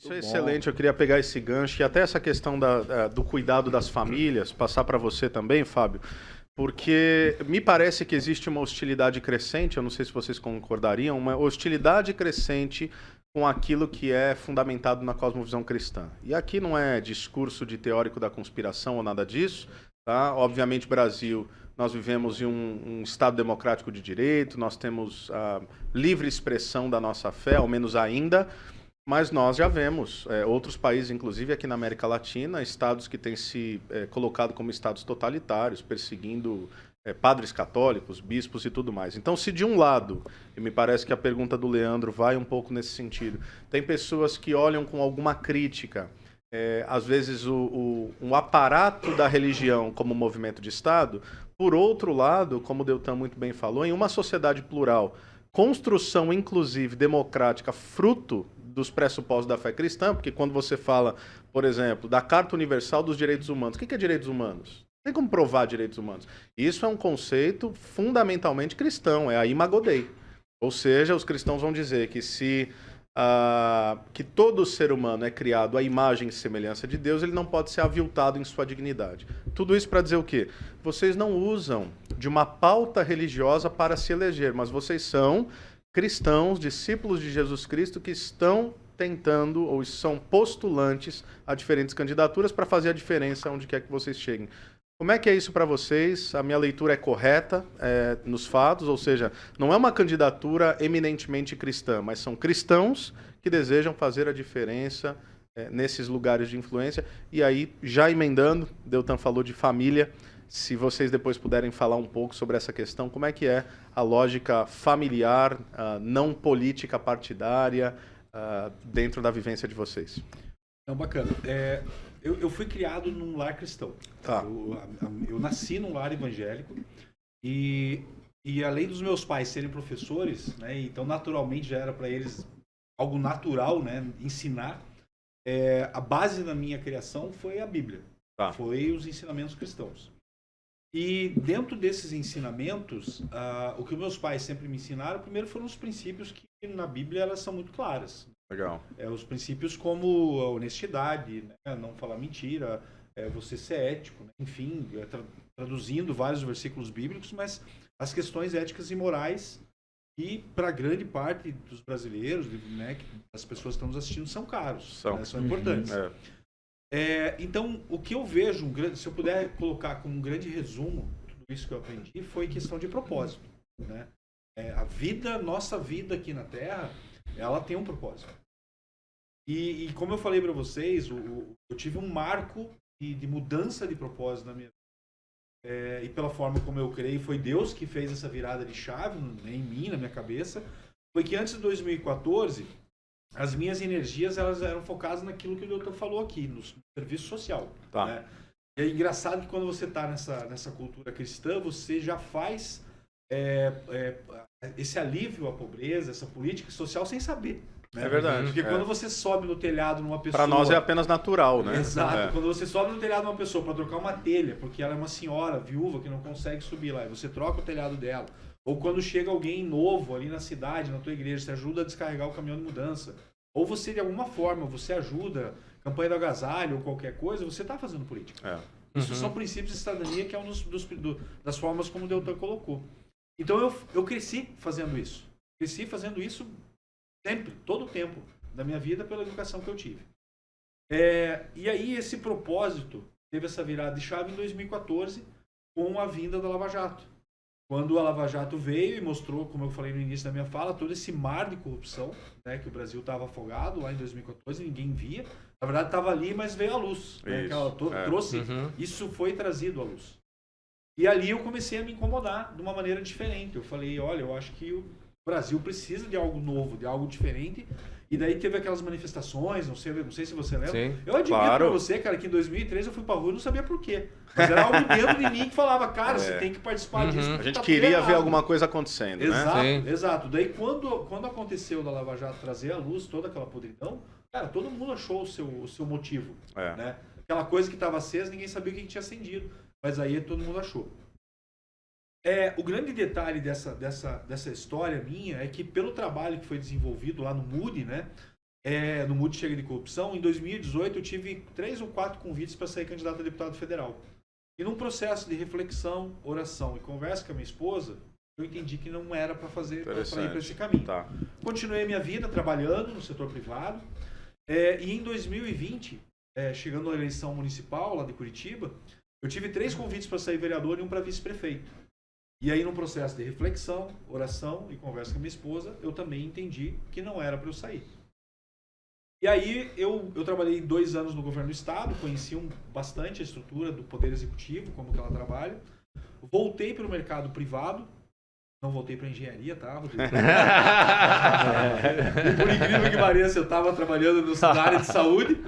Isso é excelente, eu queria pegar esse gancho e até essa questão do cuidado das famílias, passar para você também, Fábio, porque me parece que existe uma hostilidade crescente, eu não sei se vocês concordariam, uma hostilidade crescente com aquilo que é fundamentado na cosmovisão cristã. E aqui não é discurso de teórico da conspiração ou nada disso, tá? Obviamente, Brasil, nós vivemos em um Estado democrático de direito, nós temos a livre expressão da nossa fé, ao menos ainda, mas nós já vemos outros países, inclusive aqui na América Latina, estados que têm se colocado como estados totalitários, perseguindo padres católicos, bispos e tudo mais. Então, se de um lado, e me parece que a pergunta do Leandro vai um pouco nesse sentido, tem pessoas que olham com alguma crítica, às vezes um aparato da religião como movimento de Estado, por outro lado, como o Deltan muito bem falou, em uma sociedade plural, construção inclusive democrática, fruto dos pressupostos da fé cristã, porque quando você fala, por exemplo, da Carta Universal dos Direitos Humanos, o que é direitos humanos? Não tem como provar direitos humanos. Isso é um conceito fundamentalmente cristão, é a imago Dei. Ou seja, os cristãos vão dizer que que todo ser humano é criado à imagem e semelhança de Deus, ele não pode ser aviltado em sua dignidade. Tudo isso para dizer o quê? Vocês não usam de uma pauta religiosa para se eleger, mas vocês são cristãos, discípulos de Jesus Cristo, que estão tentando ou são postulantes a diferentes candidaturas para fazer a diferença onde quer que vocês cheguem. Como é que é isso para vocês? A minha leitura é correta nos fatos, ou seja, não é uma candidatura eminentemente cristã, mas são cristãos que desejam fazer a diferença nesses lugares de influência. E aí, já emendando, Deltan falou de família, se vocês depois puderem falar um pouco sobre essa questão, como é que é a lógica familiar, não política partidária, dentro da vivência de vocês? Não, bacana. Eu fui criado num lar cristão. Tá. Eu nasci num lar evangélico e além dos meus pais serem professores, né, então naturalmente já era para eles algo natural, né, ensinar. A base da minha criação foi a Bíblia. Tá. Foi os ensinamentos cristãos. E dentro desses ensinamentos, o que meus pais sempre me ensinaram, primeiro foram os princípios que na Bíblia elas são muito claras. Legal. Os princípios como a honestidade, né? Não falar mentira, você ser ético, né? Enfim, traduzindo vários versículos bíblicos, mas as questões éticas e morais que para grande parte dos brasileiros, né, das pessoas que estão nos assistindo, são caros, né? São importantes. Então, o que eu vejo, se eu puder colocar como um grande resumo tudo isso que eu aprendi, foi questão de propósito, né? Nossa vida aqui na Terra, ela tem um propósito. E como eu falei para vocês, eu tive um marco de mudança de propósito na minha vida. E pela forma como eu creio, foi Deus que fez essa virada de chave em mim, na minha cabeça. Foi que antes de 2014, as minhas energias elas eram focadas naquilo que o doutor falou aqui, no serviço social. Tá. Né? E é engraçado que quando você está nessa cultura cristã, você já faz esse alívio à pobreza, essa política social sem saber. Né? É verdade. Porque quando você sobe no telhado numa pessoa... Para nós é apenas natural, né? Exato. Quando você sobe no telhado de uma pessoa para trocar uma telha, porque ela é uma senhora viúva que não consegue subir lá, e você troca o telhado dela. Ou quando chega alguém novo ali na cidade, na tua igreja, você ajuda a descarregar o caminhão de mudança. Ou você, de alguma forma, você ajuda, campanha do agasalho ou qualquer coisa, você está fazendo política. Isso são princípios de cidadania, que é uma das formas como o Deltan colocou. Então eu cresci fazendo isso. Cresci fazendo isso sempre, todo o tempo da minha vida, pela educação que eu tive. E aí esse propósito teve essa virada de chave em 2014 com a vinda da Lava Jato. Quando a Lava Jato veio e mostrou, como eu falei no início da minha fala, todo esse mar de corrupção, né, que o Brasil estava afogado lá em 2014, ninguém via. Na verdade estava ali, mas veio à luz. Né, que ela trouxe, isso foi trazido à luz. E ali eu comecei a me incomodar de uma maneira diferente. Eu falei, olha, eu acho que o Brasil precisa de algo novo, de algo diferente. E daí teve aquelas manifestações, não sei se você lembra. Sim, eu admito pra você, cara, que em 2013 eu fui pra rua e não sabia por quê. Mas era algo dentro de mim que falava, cara, você tem que participar disso. A gente queria ver alguma coisa acontecendo, exato, né? Exato. Daí quando aconteceu da Lava Jato trazer à luz toda aquela podridão, cara, todo mundo achou o seu motivo. Né? Aquela coisa que estava acesa, ninguém sabia o que tinha acendido. Mas aí todo mundo achou. O grande detalhe dessa história minha é que pelo trabalho que foi desenvolvido lá no Moody, né, no Mude Chega de Corrupção, em 2018 eu tive 3 ou 4 convites para sair candidato a deputado federal. E num processo de reflexão, oração e conversa com a minha esposa, eu entendi que não era para fazer, para ir para esse caminho. Tá. Continuei minha vida trabalhando no setor privado. E em 2020, chegando à eleição municipal lá de Curitiba, eu tive 3 convites para sair vereador e um para vice-prefeito. E aí, num processo de reflexão, oração e conversa com a minha esposa, eu também entendi que não era para eu sair. E aí, eu trabalhei 2 anos no governo do estado, conheci bastante a estrutura do Poder Executivo, como que ela trabalha. Voltei para o mercado privado, não voltei para engenharia, tá, Rodrigo? E por incrível que pareça, eu estava trabalhando na área de saúde.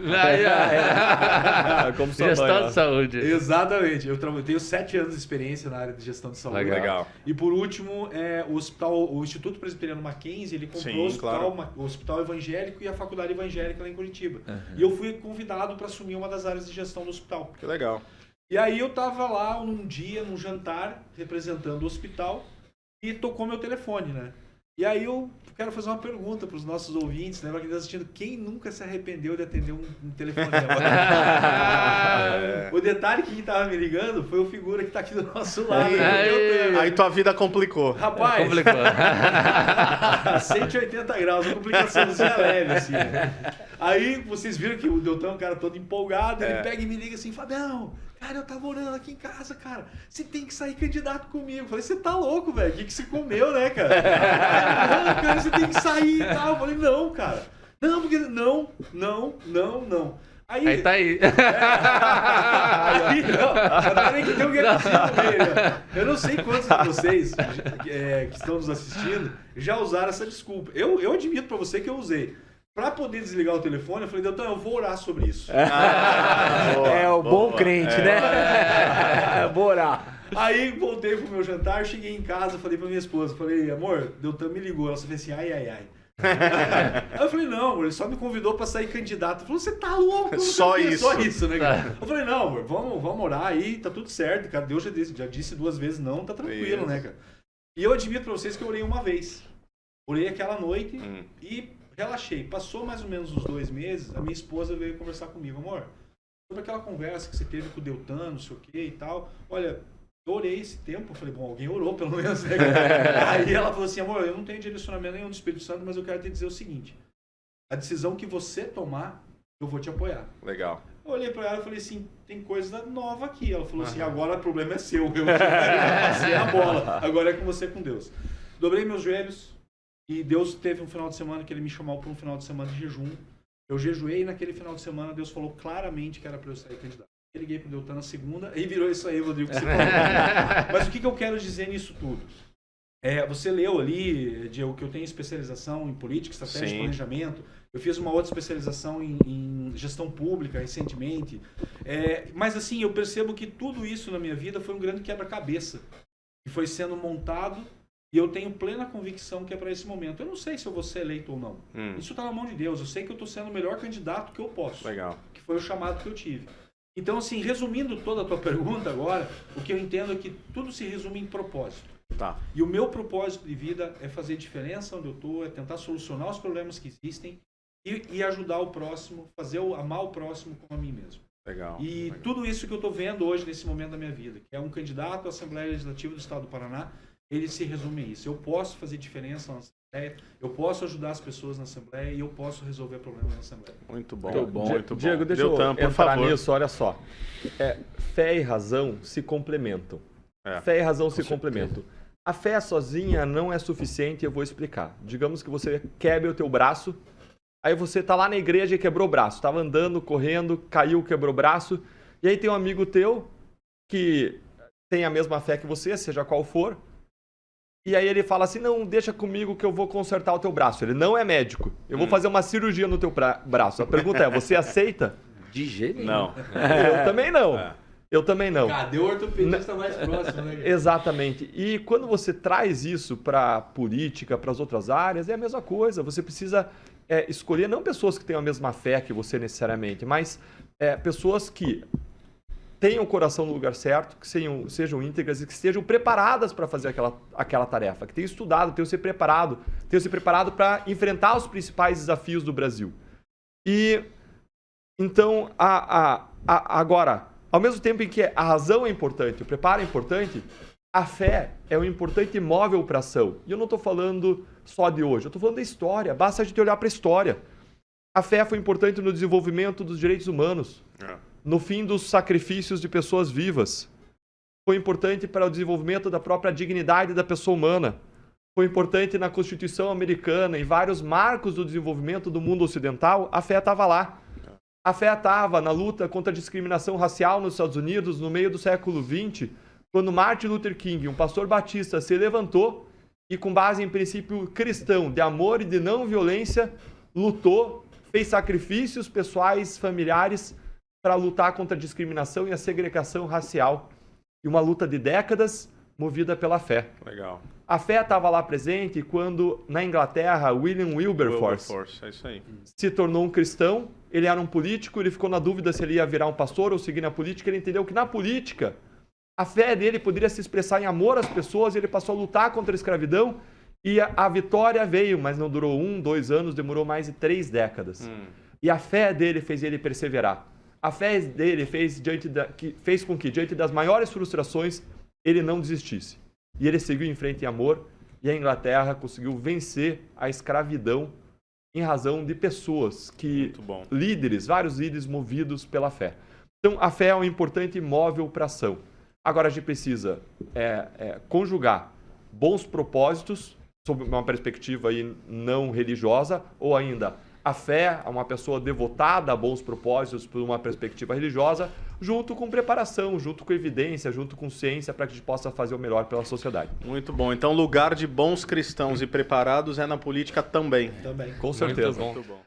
Como gestão de saúde. Exatamente. Eu tenho 7 anos de experiência na área de gestão de saúde. Legal. E por último, o Instituto Presbiteriano Mackenzie, ele comprou o hospital evangélico e a faculdade evangélica lá em Curitiba. E eu fui convidado para assumir uma das áreas de gestão do hospital. Que legal. E aí eu estava lá num dia, num jantar, representando o hospital, e tocou meu telefone, né? E aí eu quero fazer uma pergunta para os nossos ouvintes, né? Para quem está assistindo, quem nunca se arrependeu de atender um telefonema? O detalhe que quem estava me ligando foi o figura que está aqui do nosso lado. Aí tua vida complicou. Rapaz, Complicou. 180 graus, uma complicaçãozinha leve, assim. Né? Aí vocês viram que o Deltan é um cara todo empolgado, ele pega e me liga assim, Fabião, cara, eu tava orando aqui em casa, cara, você tem que sair candidato comigo. Eu falei, você tá louco, velho, o que você comeu, né, cara? Não, cara, você tem que sair e tal. Eu falei, não, cara. Não, porque não. Aí tá aí. Agora que tem um garotinho no meio, né? Eu não sei quantos de vocês que estão nos assistindo já usaram essa desculpa. Eu admito pra você que eu usei. Pra poder desligar o telefone, eu falei, Deltan, eu vou orar sobre isso. O bom crente, né? Vou orar. Aí voltei pro meu jantar, cheguei em casa, falei pra minha esposa, falei, amor, Deltan me ligou. Ela falou assim, ai. Aí eu falei, não, amor, ele só me convidou pra sair candidato. Ele falou, você tá louco? Só isso, né, cara? Eu falei, não, amor, vamos orar aí, tá tudo certo, cara. Deus já disse 2 vezes não, tá tranquilo, né, cara? E eu admito pra vocês que eu orei uma vez. Orei aquela noite e relaxei. Passou mais ou menos uns 2 meses, a minha esposa veio conversar comigo, amor, sobre aquela conversa que você teve com o Deltan, não sei o que e tal. Olha, eu orei esse tempo, eu falei, bom, alguém orou pelo menos, né? Aí ela falou assim, amor, eu não tenho direcionamento nenhum do Espírito Santo, mas eu quero te dizer o seguinte, a decisão que você tomar, eu vou te apoiar. Legal. Eu olhei pra ela e falei assim, tem coisa nova aqui. Ela falou assim, agora o problema é seu, eu passei a bola, agora é com você, com Deus. Dobrei meus joelhos, e Deus teve um final de semana que ele me chamou para um final de semana de jejum. Eu jejuei naquele final de semana, Deus falou claramente que era para eu sair candidato. Eu liguei para o Deltan na segunda e virou isso aí, Rodrigo, que você falou. Mas o que eu quero dizer nisso tudo? Você leu ali que eu tenho especialização em política, estratégia e planejamento. Eu fiz uma outra especialização em gestão pública recentemente. Mas assim, eu percebo que tudo isso na minha vida foi um grande quebra-cabeça. Que foi sendo montado. E eu tenho plena convicção que é para esse momento. Eu não sei se eu vou ser eleito ou não. Isso está na mão de Deus. Eu sei que eu estou sendo o melhor candidato que eu posso. Legal. Que foi o chamado que eu tive. Então, assim, resumindo toda a tua pergunta agora, o que eu entendo é que tudo se resume em propósito. Tá. E o meu propósito de vida é fazer diferença onde eu estou, é tentar solucionar os problemas que existem e ajudar o próximo, amar o próximo como a mim mesmo. Legal. E tudo isso que eu estou vendo hoje nesse momento da minha vida, que é um candidato à Assembleia Legislativa do Estado do Paraná, ele se resume a isso. Eu posso fazer diferença na Assembleia, eu posso ajudar as pessoas na Assembleia e eu posso resolver problemas na Assembleia. Muito bom. Muito bom. Diego, deixa eu entrar nisso, olha só. Fé e razão se complementam. Fé e razão se complementam. A fé sozinha não é suficiente, eu vou explicar. Digamos que você quebre o teu braço, aí você tá lá na igreja e quebrou o braço. Estava andando, correndo, caiu, quebrou o braço. E aí tem um amigo teu que tem a mesma fé que você, seja qual for. E aí ele fala assim, não, deixa comigo que eu vou consertar o teu braço. Ele não é médico. Eu vou fazer uma cirurgia no teu braço. A pergunta é, você aceita? De jeito nenhum. Não. Eu também não. Eu também não. Cadê o ortopedista mais próximo, né? Exatamente. E quando você traz isso para a política, para as outras áreas, é a mesma coisa. Você precisa escolher não pessoas que tenham a mesma fé que você necessariamente, mas pessoas que tenham o coração no lugar certo, que sejam íntegras e que estejam preparadas para fazer aquela tarefa, que tenham estudado, tenham se preparado para enfrentar os principais desafios do Brasil. E então, agora, ao mesmo tempo em que a razão é importante, o preparo é importante, a fé é um importante móvel para a ação. E eu não estou falando só de hoje, eu estou falando da história. Basta a gente olhar para a história. A fé foi importante no desenvolvimento dos direitos humanos, no fim dos sacrifícios de pessoas vivas. Foi importante para o desenvolvimento da própria dignidade da pessoa humana. Foi importante na Constituição americana, em vários marcos do desenvolvimento do mundo ocidental, a fé estava lá. A fé estava na luta contra a discriminação racial nos Estados Unidos, no meio do século XX, quando Martin Luther King, um pastor batista, se levantou e, com base em princípio cristão de amor e de não violência, lutou, fez sacrifícios pessoais, familiares, para lutar contra a discriminação e a segregação racial. E uma luta de décadas movida pela fé. Legal. A fé estava lá presente quando, na Inglaterra, William Wilberforce é isso aí. Se tornou um cristão. Ele era um político, ele ficou na dúvida se ele ia virar um pastor ou seguir na política. Ele entendeu que na política, a fé dele poderia se expressar em amor às pessoas. Ele passou a lutar contra a escravidão e a vitória veio, mas não durou 1, 2 anos, demorou mais de 3 décadas. E a fé dele fez ele perseverar. A fé dele fez com que, diante das maiores frustrações, ele não desistisse. E ele seguiu em frente em amor, e a Inglaterra conseguiu vencer a escravidão em razão de pessoas vários líderes movidos pela fé. Então, a fé é um importante móvel para a ação. Agora, a gente precisa conjugar bons propósitos, sob uma perspectiva aí não religiosa, ou ainda a fé a uma pessoa devotada a bons propósitos por uma perspectiva religiosa, junto com preparação, junto com evidência, junto com ciência, para que a gente possa fazer o melhor pela sociedade. Muito bom. Então, lugar de bons cristãos e preparados é na política também. Também. Com certeza. Muito bom.